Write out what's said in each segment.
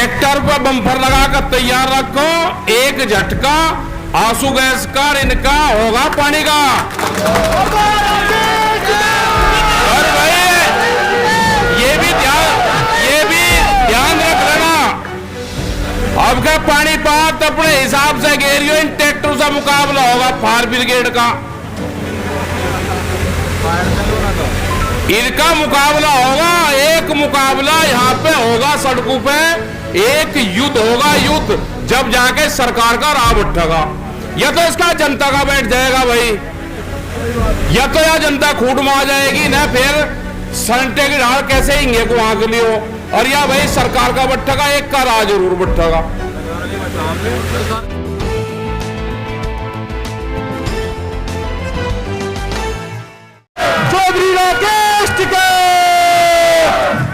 Tractor पर bumper लगाकर तैयार रखो, एक झटका आंसू गैस का इनका होगा पानी का। और भाई ये भी ध्यान रख लेना, अब का पानीपत अपने हिसाब से घेरियो, इन ट्रैक्टर से मुकाबला होगा फायर ब्रिगेड का, इनका मुकाबला होगा। एक मुकाबला यहाँ पे होगा सड़कों पे, एक युद्ध होगा, युद्ध जब जाके सरकार का राह उठेगा। या तो इसका जनता का बैठ जाएगा भाई, या तो या जनता खूट में आ जाएगी ना, फिर संटे की ढाल कैसे हिंगे को वहां के लिए हो, और या भाई सरकार का बट्ठेगा, एक का राह जरूर बट्ठेगा। चौधरी राकेश टिका,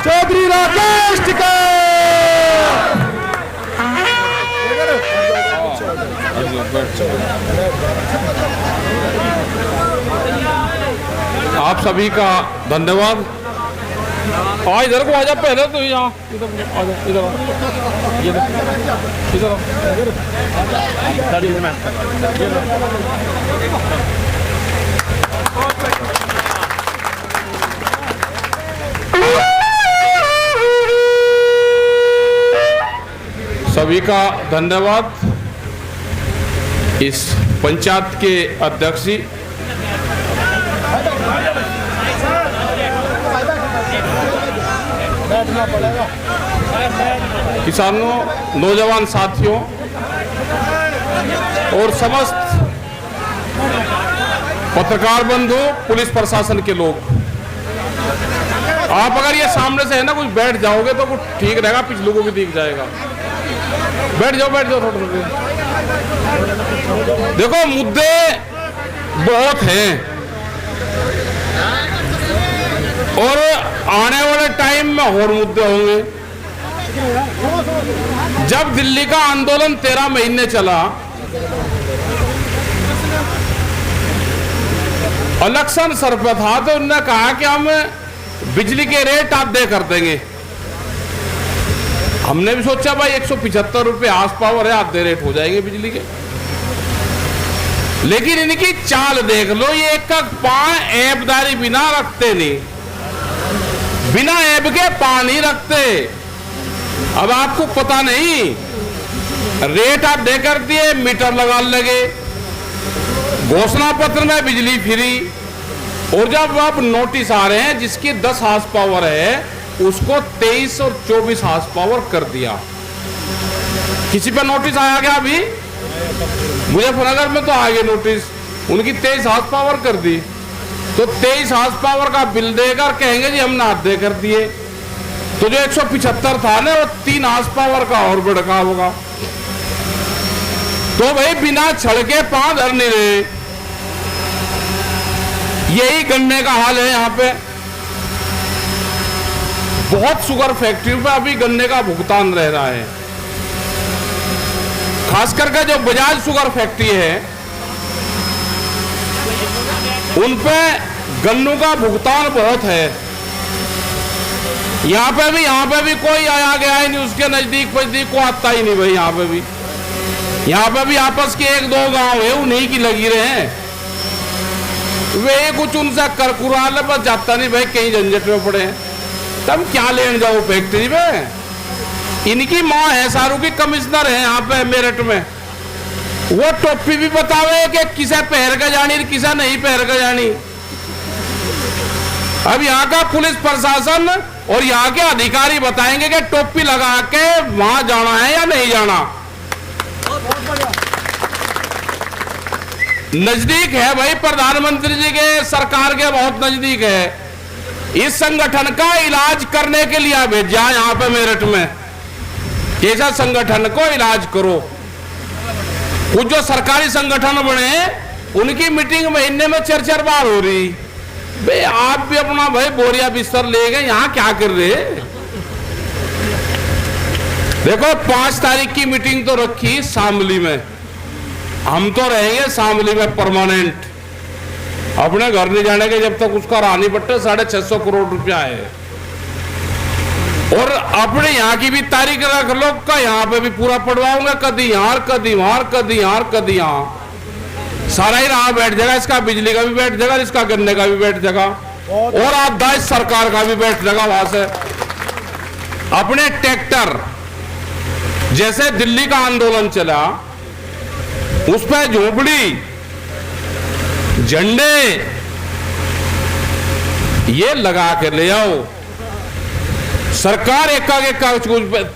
चौधरी राकेश टिका। आप सभी का धन्यवाद। आ इधर को आजा, पहले तो यहाँ इधर आजा, इधर सभी का धन्यवाद। इस पंचायत के अध्यक्ष जी किसानों, नौजवान साथियों और समस्त पत्रकार बंधु, पुलिस प्रशासन के लोग, आप अगर ये सामने से है ना कुछ बैठ जाओगे तो कुछ ठीक रहेगा, पिछले को भी दिख जाएगा। बैठ जाओ थोड़ा थोड़ा। देखो मुद्दे बहुत हैं और आने वाले टाइम में और मुद्दे होंगे। जब दिल्ली का आंदोलन 13 महीने चला, इलेक्शन सर पे था, तो उन्होंने कहा कि हम बिजली के रेट आधे कर देंगे। हमने भी सोचा भाई 175 रुपए हाउस पावर है, आधे रेट हो जाएंगे बिजली के। लेकिन इनकी चाल देख लो, ये एक का पान ऐपदारी बिना रखते नहीं, बिना ऐप के पान नहीं रखते। अब आपको पता नहीं, रेट आप दे कर दिए, मीटर लगा लगे, घोषणा पत्र में बिजली फ्री, और जब आप नोटिस आ रहे हैं जिसकी 10 हाउस पावर है उसको 23 और 24 हाउस पावर कर दिया। किसी पर नोटिस आया क्या? अभी मुजफ्फरनगर में तो आ गए नोटिस, उनकी 23 हाउस पावर कर दी। तो 23 हाउस पावर का बिल देकर कहेंगे जी हमने आधे कर दिए, तो जो 175 था ना वो 3 हाउस पावर का और बढ़ा होगा। तो भाई बिना छड़ के पांव धर नहीं रहे। यही गन्ने का हाल है यहाँ पे। बहुत शुगर फैक्ट्री पे अभी गन्ने का भुगतान रह रहा है, खास करके जो बजाज शुगर फैक्ट्री है उन पे गन्नों का भुगतान बहुत है। यहाँ पे भी कोई आया गया ही नहीं, उसके नजदीक को आता ही नहीं भाई। यहाँ पे भी आपस के 1-2 गांव है, उन्हीं की लगी रहे हैं। वे कुछ उनसे करकुराले पर जाता नहीं भाई, कहीं झंझट में पड़े हैं, तब क्या लेने जाओ फैक्ट्री में। इनकी माँ है सारू की कमिश्नर है यहाँ पे मेरठ में, वो टोपी भी बतावे कि किसे पहन के जानी किसे नहीं पहन के जानी। अब यहाँ का पुलिस प्रशासन और यहाँ के अधिकारी बताएंगे कि टोपी लगा के वहां जाना है या नहीं जाना। नजदीक है भाई, प्रधानमंत्री जी के, सरकार के बहुत नजदीक है। इस संगठन का इलाज करने के लिए भेजा यहाँ पे मेरठ में, कैसा संगठन को इलाज करो। कुछ जो सरकारी संगठन बने उनकी मीटिंग महीने में 4-4 बार हो रही। भाई आप भी अपना भाई बोरिया बिस्तर ले गए, यहाँ क्या कर रहे। देखो 5 तारीख की मीटिंग तो रखी शामली में, हम तो रहेंगे शामली में परमानेंट, अपने घर नहीं जाने के जब तक उसका रानी बट्टे 650 करोड़ रुपया है। और अपने यहाँ की भी तारीख रख लो का, यहाँ पे भी पूरा पढ़वाऊंगा, कदी यहाँ कदी वहां कदी यहाँ कदी यहाँ, सारा ही रहा बैठ जाएगा। इसका बिजली का भी बैठ जाएगा, इसका गन्ने का भी बैठ जाएगा, और आधा इस सरकार का भी बैठ जाएगा। वहां से अपने ट्रैक्टर, जैसे दिल्ली का आंदोलन चला उस पर झोपड़ी झंडे ये लगा के ले आओ। सरकार एक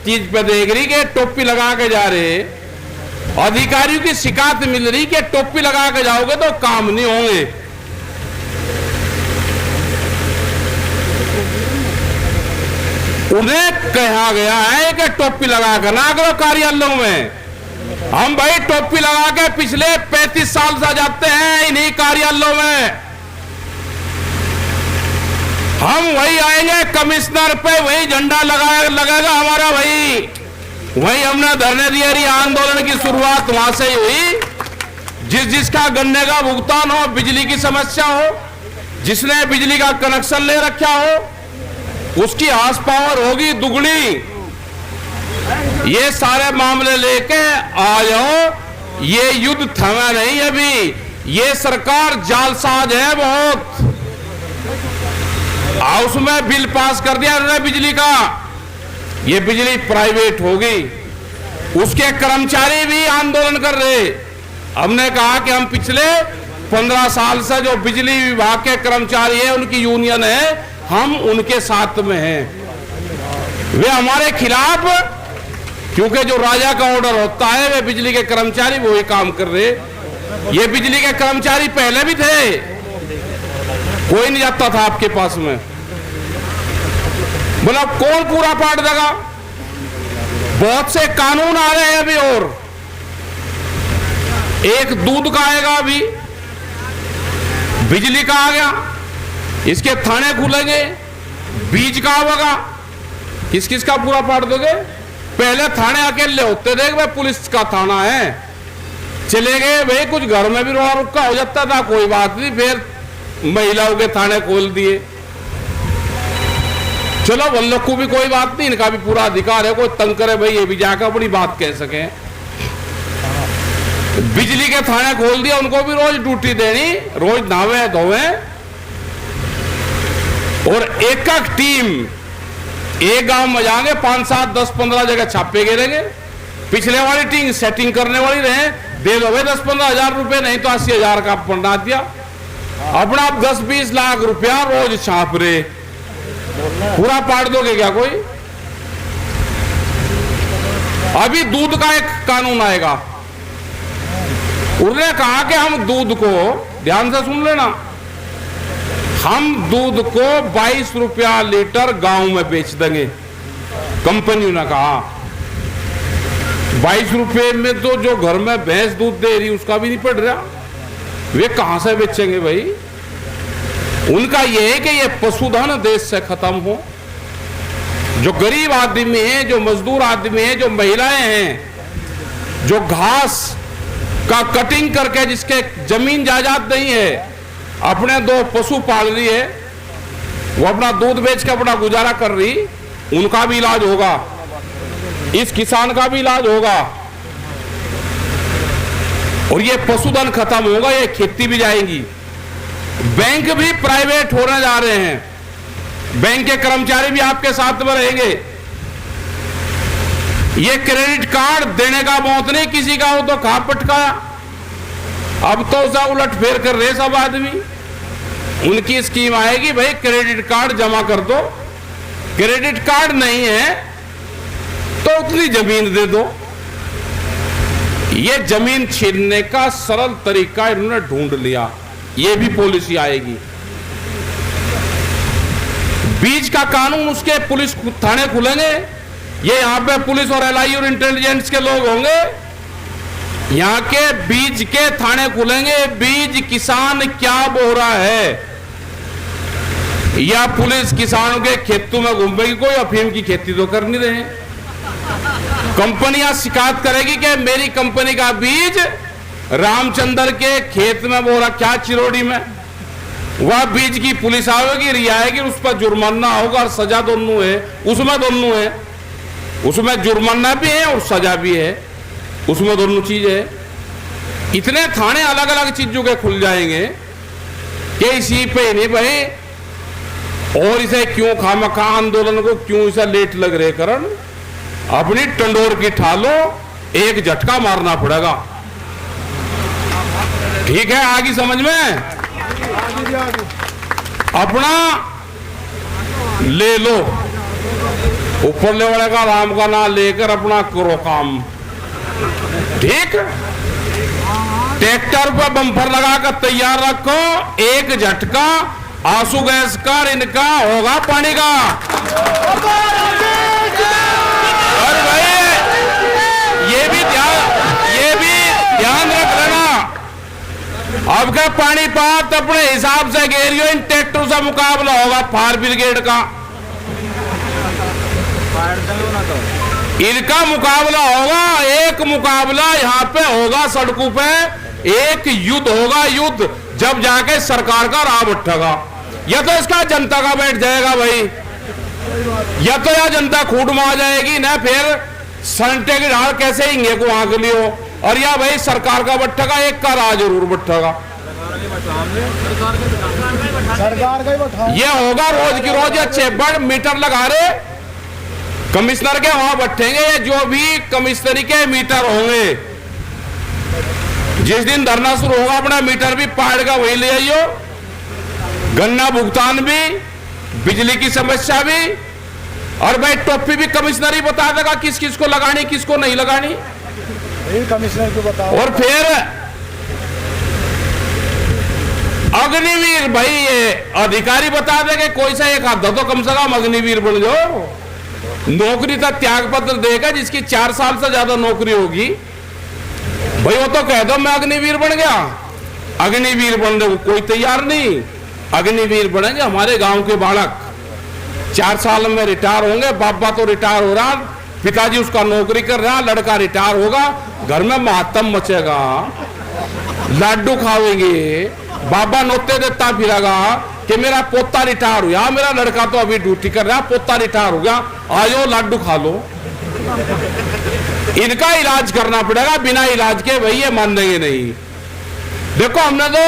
चीज पे देख रही कि टोपी लगा के जा रहे, अधिकारियों की शिकायत मिल रही कि टोपी लगा के जाओगे तो काम नहीं होंगे। उन्हें कहा गया है कि टोपी लगा कर ना करो कार्यालयों में। हम भाई टोपी लगा के पिछले 35 साल से जाते हैं इन्हीं कार्यालयों में। हम वही आएंगे कमिश्नर पे, वही झंडा लगेगा हमारा, वही हमने धरने दिए। आंदोलन की शुरुआत वहां से ही हुई। जिसका गन्ने का भुगतान हो, बिजली की समस्या हो, जिसने बिजली का कनेक्शन ले रखा हो, उसकी हाउस पावर होगी दुगनी। ये सारे मामले लेके आ जाओ। ये युद्ध थमा नहीं अभी, ये सरकार जालसाज है बहुत। हाउस में बिल पास कर दिया उन्होंने बिजली का, ये बिजली प्राइवेट होगी। उसके कर्मचारी भी आंदोलन कर रहे। हमने कहा कि हम पिछले 15 साल से जो बिजली विभाग के कर्मचारी हैं, उनकी यूनियन है, हम उनके साथ में हैं। वे हमारे खिलाफ, क्योंकि जो राजा का ऑर्डर होता है वे बिजली के कर्मचारी वही काम कर रहे। ये बिजली के कर्मचारी पहले भी थे, कोई नहीं जाता था आपके पास में। बोला कौन पूरा पाट देगा? बहुत से कानून आ रहे हैं अभी, और एक दूध का आएगा, अभी बिजली का आ गया, इसके थाने खुलेंगे, बीज का होगा, किस किस का पूरा पाट दोगे? पहले थाने अकेले होते थे, भाई पुलिस का थाना है, चले गए भाई, कुछ घर में भी रोड़ा रुक्का हो जाता था, कोई बात नहीं, फिर महिलाओं के थाने खोल दिए। चलो उन लोग को भी कोई बात नहीं, इनका भी पूरा अधिकार है, कोई तंग करे भाई ये भी जाकर अपनी बात कह सके। बिजली के थाने खोल दिया, उनको भी रोज ड्यूटी देनी, रोज नहावे धोवे, और एक एक टीम एक गांव में जाएंगे, 5, 7, 10, 15 जगह छापे गिरेंगे। पिछले वाली टीम सेटिंग करने वाली रहे, दे दो भाई 10-15 हजार रुपए, नहीं तो 80,000 का बना दिया। अपना 10-20 लाख रुपया रोज छाप रहे, पूरा पाट दोगे क्या कोई? अभी दूध का एक कानून आएगा। उन्होंने कहा कि हम दूध को, ध्यान से सुन लेना, हम दूध को 22 रुपया लीटर गांव में बेच देंगे। कंपनियों ने कहा 22 रुपए में तो जो घर में भैंस दूध दे रही उसका भी नहीं पड़ रहा, वे कहां से बेचेंगे भाई? उनका यह है कि ये पशुधन देश से खत्म हो। जो गरीब आदमी है, जो मजदूर आदमी है, जो महिलाएं हैं, जो घास का कटिंग करके जिसके जमीन जायदाद नहीं है, अपने 2 पशु पाल रही है, वो अपना दूध बेच के अपना गुजारा कर रही, उनका भी इलाज होगा, इस किसान का भी इलाज होगा, और ये पशुधन खत्म होगा, ये खेती भी जाएगी। बैंक भी प्राइवेट होने जा रहे हैं, बैंक के कर्मचारी भी आपके साथ में रहेंगे। ये क्रेडिट कार्ड देने का मौत नहीं किसी का हो तो खा पटकाया, अब तो उसे उलट फेर कर रहे सब आदमी। उनकी स्कीम आएगी भाई क्रेडिट कार्ड जमा कर दो, क्रेडिट कार्ड नहीं है तो उतनी जमीन दे दो। ये जमीन छीनने का सरल तरीका इन्होंने ढूंढ लिया, ये भी पॉलिसी आएगी। बीज का कानून, उसके पुलिस थाने खुलेंगे, ये यहां पे पुलिस और एलआई और इंटेलिजेंस के लोग होंगे, यहां के बीज के थाने खुलेंगे। बीज किसान क्या बो रहा है, या पुलिस किसानों के खेतों में घूमेगी, कोई अफीम की खेती तो कर नहीं रहे। कंपनियां शिकायत करेगी कि मेरी कंपनी का बीज रामचंद्र के खेत में बो रहा, क्या चिरोड़ी में, वह बीच की पुलिस आएगी, रियाएगी, उस पर जुर्माना होगा और सजा दोनों है। उसमें दोनों है, उसमें जुर्माना भी है और सजा भी है, उसमें दोनों चीज है। इतने थाने अलग अलग चीजों के खुल जाएंगे कि इसी पे नहीं भाई। और इसे क्यों खामखा आंदोलन को क्यों इसे लेट लग रहे करण, अपनी टंडोर की ठालो, एक झटका मारना पड़ेगा। ठीक है, आगे समझ में अपना ले लो, ऊपर ले वाले का राम का नाम लेकर अपना करो काम। ठीक, ट्रैक्टर पर बम्पर लगाकर तैयार रखो, एक झटका आंसू गैस का इनका होगा पानी का। और भाई ये भी ध्यान रख लेना, अब का पानीपत अपने हिसाब से घेरियो, इन ट्रैक्टर से मुकाबला होगा फायर ब्रिगेड का, इनका मुकाबला होगा। एक मुकाबला यहाँ पे होगा, सड़कों पे एक युद्ध होगा, युद्ध जब जाके सरकार का राह उठेगा। या तो इसका जनता का बैठ जाएगा भाई, या तो या जनता खूट में आ जाएगी ना, फिर संटे की ढाल कैसे हिंगे को आंक लियो, और या भाई सरकार का बट्ठेगा, एक का राह जरूर बट्ठेगा। ये होगा रोज की रोज। अच्छे बड़ मीटर लगा रहे कमिश्नर के वहां बैठेंगे, ये जो भी कमिश्नरी के मीटर होंगे, जिस दिन धरना शुरू होगा अपना मीटर भी पाड़ का वही ले आइयो, गन्ना भुगतान भी, बिजली की समस्या भी, और भाई टोपी भी कमिश्नर ही बता देगा किस किस को लगानी किसको नहीं लगानी, कमिश्नर को बताओ। और फिर अग्निवीर भाई ये अधिकारी बता देंगे, कोई सा एक हाथ तो कम से कम अग्निवीर बन जाओ। नौकरी का त्याग पत्र देगा जिसकी 4 साल से ज्यादा नौकरी होगी, भाई वो तो कह दो मैं अग्निवीर बन गया। अग्निवीर बनने को कोई तैयार नहीं, अग्निवीर बनेंगे हमारे गांव के बालक, 4 साल में रिटायर होंगे। बाबा तो रिटायर हो रहा, पिताजी उसका नौकरी कर रहा, लड़का रिटायर होगा, घर में मातम मचेगा, लाडू खावेंगे, बाबा नोते देता फिरेगा कि मेरा पोता रिटायर हुआ, मेरा लड़का तो अभी ड्यूटी कर रहा, पोता रिटायर हो गया, आयो लाडू खा लो। इनका इलाज करना पड़ेगा, बिना इलाज के भाई ये मान देंगे नहीं। देखो हमने तो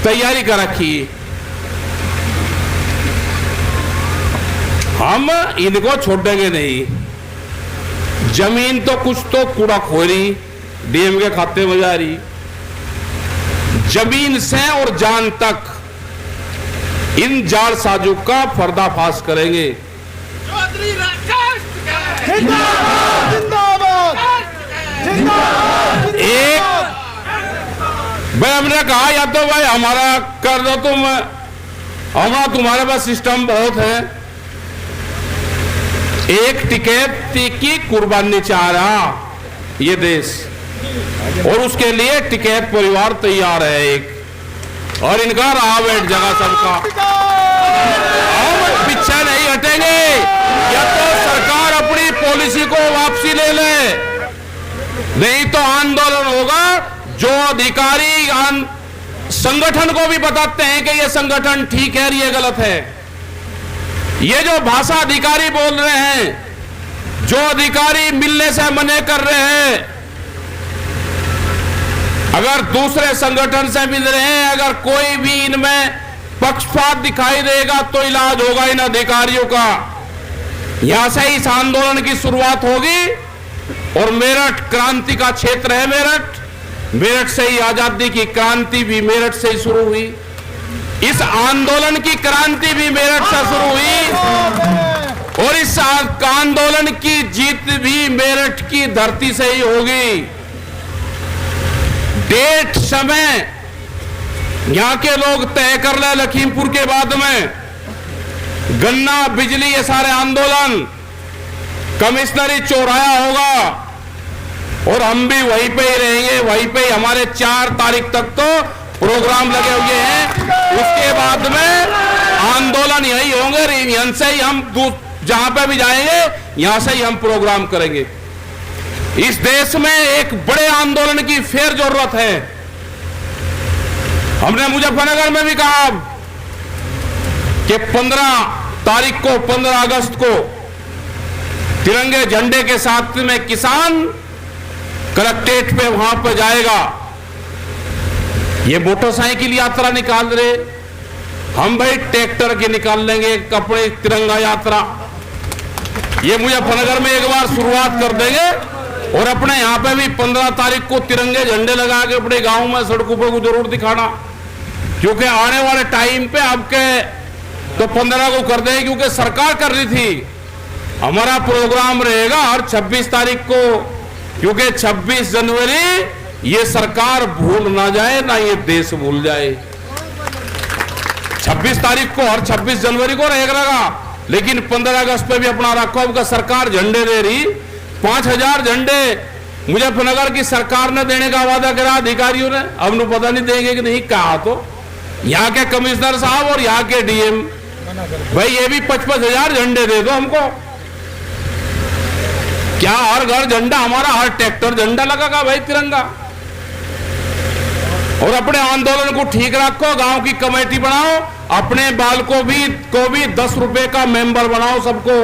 तैयारी कर रखी, हम इनको छोड़ेंगे नहीं। जमीन तो कुछ तो कूड़ा खोरी डीएम के खाते में जा रही, जमीन से और जान तक इन जालसाजों का पर्दाफाश करेंगे। एक भाई हमने कहा या तो भाई हमारा कर दो तुम, हमारा तुम्हारे पास सिस्टम बहुत है। एक टिकट की कुर्बानी चाह रहा ये देश, और उसके लिए टिकट परिवार तैयार है एक, और इनका रहा बैठ जगह सबका, हम पीछे नहीं हटेंगे। या तो सरकार अपनी पॉलिसी को वापसी ले ले, नहीं तो आंदोलन होगा। जो अधिकारी संगठन को भी बताते हैं कि ये संगठन ठीक है, ये गलत है, ये जो भाषा अधिकारी बोल रहे हैं, जो अधिकारी मिलने से मने कर रहे हैं, अगर दूसरे संगठन से मिल रहे हैं, अगर कोई भी इनमें पक्षपात दिखाई देगा तो इलाज होगा इन अधिकारियों का। यहां से इस आंदोलन की शुरुआत होगी, और मेरठ क्रांति का क्षेत्र है, मेरठ से ही आजादी की क्रांति भी मेरठ से ही शुरू हुई, इस आंदोलन की क्रांति भी मेरठ से शुरू हुई, और इस आंदोलन की जीत भी मेरठ की धरती से ही होगी। डेट समय यहां के लोग तय कर ले, लखीमपुर के बाद में गन्ना बिजली ये सारे आंदोलन, कमिश्नरी चौराया होगा, और हम भी वहीं पे ही रहेंगे, वहीं पे ही। हमारे 4 तारीख तक तो प्रोग्राम लगे हुए हैं, उसके बाद में आंदोलन यही होंगे, यहां से ही हम जहां पे भी जाएंगे यहां से ही हम प्रोग्राम करेंगे। इस देश में एक बड़े आंदोलन की फिर जरूरत है, हमने मुजफ्फरनगर में भी कहा कि 15 तारीख को 15 अगस्त को तिरंगे झंडे के साथ में किसान कलेक्ट्रेट पे वहां पर जाएगा। ये मोटरसाइकिल यात्रा निकाल रहे, हम भाई ट्रैक्टर के निकाल लेंगे कपड़े तिरंगा यात्रा। ये मुजफ्फरनगर में एक बार शुरुआत कर देंगे और अपने यहां पे भी 15 तारीख को तिरंगे झंडे लगा के अपने गांव में सड़कों पर को जरूर दिखाना, क्योंकि आने वाले टाइम पे आपके तो 15 को कर देंगे, क्योंकि सरकार कर रही थी। हमारा प्रोग्राम रहेगा हर 26 तारीख को, क्योंकि 26 जनवरी ये सरकार भूल ना जाए ना ये देश भूल जाए। 26 तारीख को हर 26 जनवरी को रहेगा, लेकिन 15 अगस्त पे भी अपना रखो। अब सरकार झंडे दे रही, 5000 झंडे मुजफ्फरनगर की सरकार ने देने का वादा करा अधिकारियों ने। अब न पता नहीं देंगे कि नहीं, कहा तो यहाँ के कमिश्नर साहब और यहाँ के डीएम, भाई ये भी 55,000 झंडे दे दो हमको। क्या हर घर झंडा हमारा, हर ट्रैक्टर झंडा लगेगा भाई तिरंगा? और अपने आंदोलन को ठीक रखो, गांव की कमेटी बनाओ, अपने बाल को भी 10 रुपए का मेंबर बनाओ सबको।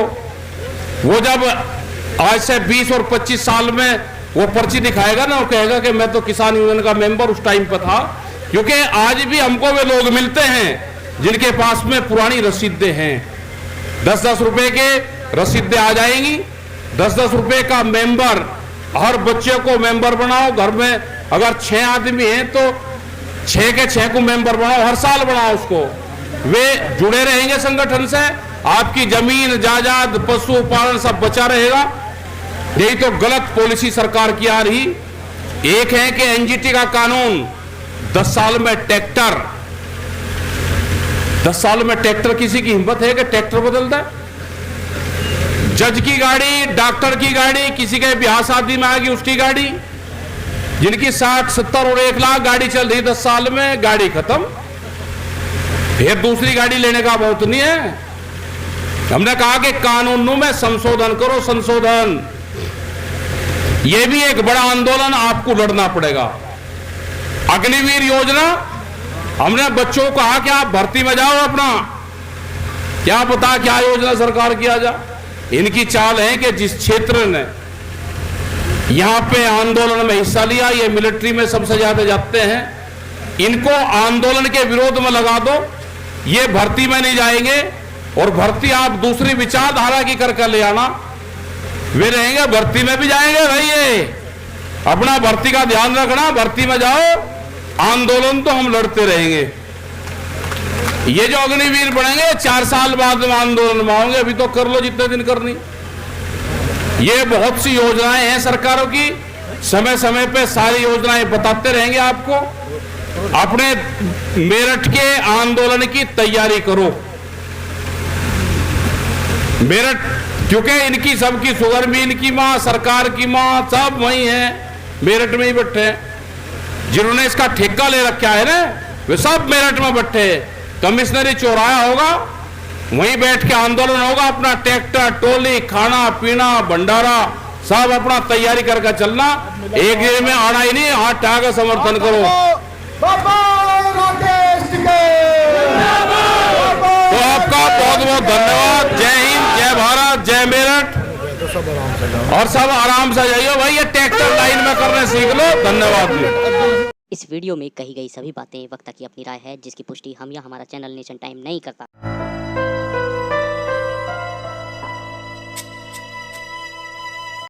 वो जब आज से 20 और 25 साल में वो पर्ची दिखाएगा ना, वो कहेगा कि मैं तो किसान यूनियन का मेंबर उस टाइम पर था। क्योंकि आज भी हमको वे लोग मिलते हैं जिनके पास में पुरानी रसीदें हैं। 10-10 रुपए के रसीदें आ जाएंगी। 10-10 रुपए का मेंबर, हर बच्चे को मेंबर बनाओ। घर में अगर 6 आदमी हैं तो 6 के 6 को मेंबर बनाओ, हर साल बनाओ उसको। वे जुड़े रहेंगे संगठन से, आपकी जमीन जायदाद पशुपालन सब बचा रहेगा। यही तो गलत पॉलिसी सरकार की आ रही। एक है कि एनजीटी का कानून, 10 साल में ट्रैक्टर, 10 साल में ट्रैक्टर, किसी की हिम्मत है कि ट्रैक्टर बदलता है? जज की गाड़ी, डॉक्टर की गाड़ी, किसी के ब्याह शादी में आएगी उसकी गाड़ी, जिनकी 60, 70 और 1 लाख गाड़ी चल रही 10 साल में, गाड़ी खत्म। फिर दूसरी गाड़ी लेने का बहुत नहीं है। हमने कहा कि कानूनों में संशोधन करो, संशोधन। यह भी एक बड़ा आंदोलन आपको लड़ना पड़ेगा। अग्निवीर योजना, हमने बच्चों को कहा कि आप भर्ती में जाओ अपना, क्या पता क्या योजना सरकार किया जा। इनकी चाल है कि जिस क्षेत्र ने यहां पे आंदोलन में हिस्सा लिया, ये मिलिट्री में सबसे ज्यादा जाते हैं, इनको आंदोलन के विरोध में लगा दो, ये भर्ती में नहीं जाएंगे। और भर्ती आप दूसरी विचारधारा की करके ले आना, वे रहेंगे भर्ती में भी जाएंगे। भाई ये अपना भर्ती का ध्यान रखना, भर्ती में जाओ, आंदोलन तो हम लड़ते रहेंगे। ये जो अग्निवीर बनेंगे 4 साल बाद में आंदोलन में आओगे, अभी तो कर लो जितने दिन करनी। ये बहुत सी योजनाएं हैं सरकारों की, समय समय पे सारी योजनाएं बताते रहेंगे आपको। अपने मेरठ के आंदोलन की तैयारी करो। मेरठ, क्योंकि इनकी सबकी शुगर मिल की मां, सरकार की मां, सब वही है, मेरठ में ही बैठे हैं। जिन्होंने इसका ठेका ले रखा है ना, वे सब मेरठ में बैठे हैं। कमिश्नरी चौराहा होगा, वहीं बैठ के आंदोलन होगा। अपना ट्रैक्टर, टोली, खाना पीना, भंडारा सब अपना तैयारी करके चलना। एक दिन में आना ही नहीं, हाथ उठा के समर्थन करो। तो आपका बहुत बहुत धन्यवाद। जय हिंद, जय भारत, जय मेरठ। और सब आराम से जाइए भाई, ये ट्रैक्टर लाइन में करने सीख लो। धन्यवाद। इस वीडियो में कही गई सभी बातें वक्ता की अपनी राय है, जिसकी पुष्टि हम या हमारा चैनल नेशन टाइम नहीं करता।